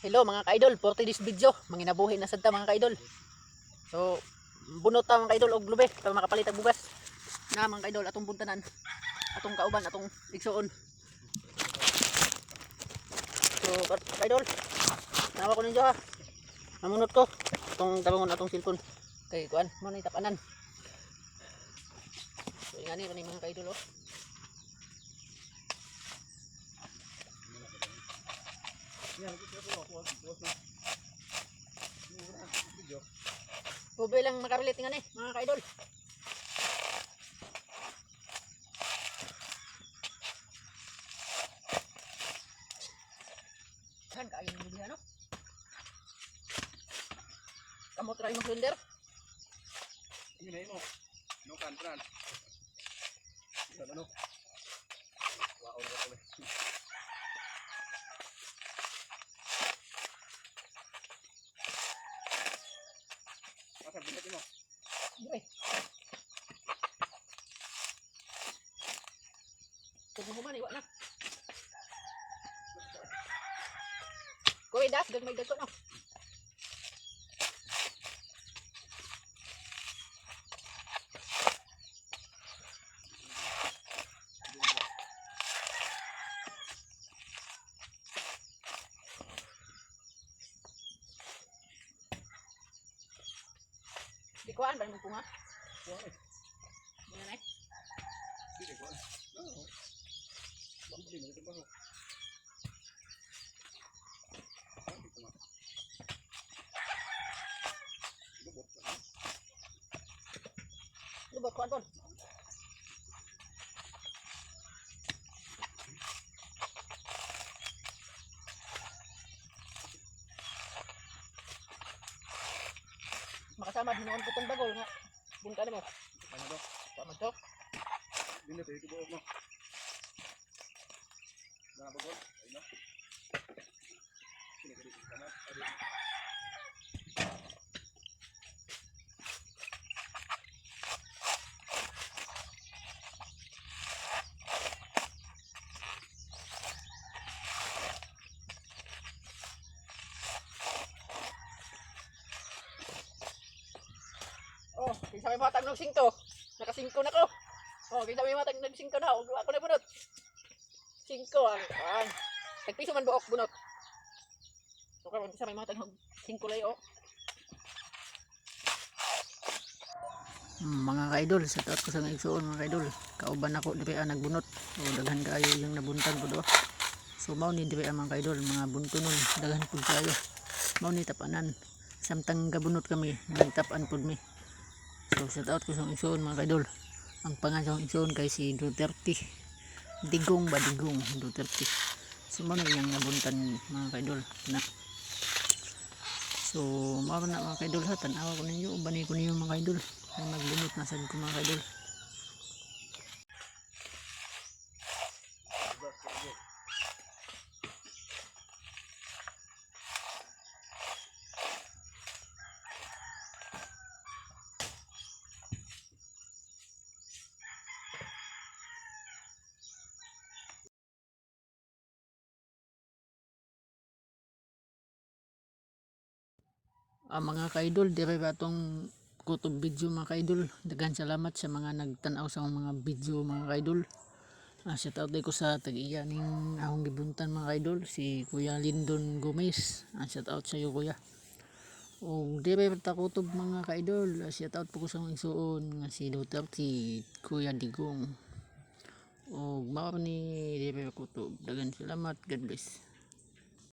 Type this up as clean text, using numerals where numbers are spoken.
Hello mga ka-idol, for today's video, manginabuhi na sad ta mga ka-idol. So, bunot ta mga ka-idol og lube para makapalit og bugas. Na mga ka-idol atong buntanan, atong kauban, atong igsuon. So, ka-idol, nawa ko ninyo ha. Namunot ko atong tabangon atong cellphone. Kay kuan, mo ni tapanan. So, ingani man mga ka-idol oh. Ube lang makarelit nga ni mga ka-idol. Kan kain mo diha no? Kamot ra imong blender. Ini mo. No kantran. Ano? Wow, ko. Masa bilet mo? Dire. Kung human iwa na. Kuwi das gagmay daso no. Di kuan ba mo kunga? Kuha. Muna na. Di ko. Oo. Bakit mo ito ba? Lubot kuan ton. Makasama hinoon ko tong bagol nga. Bunta na mo. Ano ba? Tama to. Dili tayo ito buo mo. Nabagol. Ay na. Sino ka dito sa kanat? Oh, kinsa may matag ng 5. Naka-5 na ko. Oh, kinsa may matag ng 5 na. Og ako na bunot. 5 ang. Tagpiso man buok bunot. So karon kinsa may matag ng 5 lay oh. Mga ka-idol, sa taot ko sa igsuon mga ka-idol. Kauban ako diri nagbunot. O daghan kaayo yung nabuntan ko do. So mao ni diri mga ka-idol, mga buntonon, daghan pud kayo. Mao ni tapanan. Samtang gabunot kami, nagtapan pud mi. So shout out ko sa igsoon mga ka-idol. Ang pangalan sa igsoon kay si Duterte. Digong ba Digong Duterte. So mo na iyang nabuntan mga ka-idol na. So mao na mga ka-idol ha, tan-awa ko ninyo, ubani ko ninyo mga ka-idol. Ay magbunot na sad ko mga ka-idol. Mga ka-idol, dire ba itong kutob video mga ka-idol. Dagan salamat sa mga nagtanaw sa mga video mga ka-idol. Shout out ko sa tag-iya ning akong gibuntan mga ka-idol, si Kuya Lindon Gomez. Shout out sa iyo kuya. O dire ta kutob mga ka-idol. Shout out po ko sa mga igsuon nga si Duterte, Kuya Digong. O mao ni dire kutob. Dagan salamat, God bless.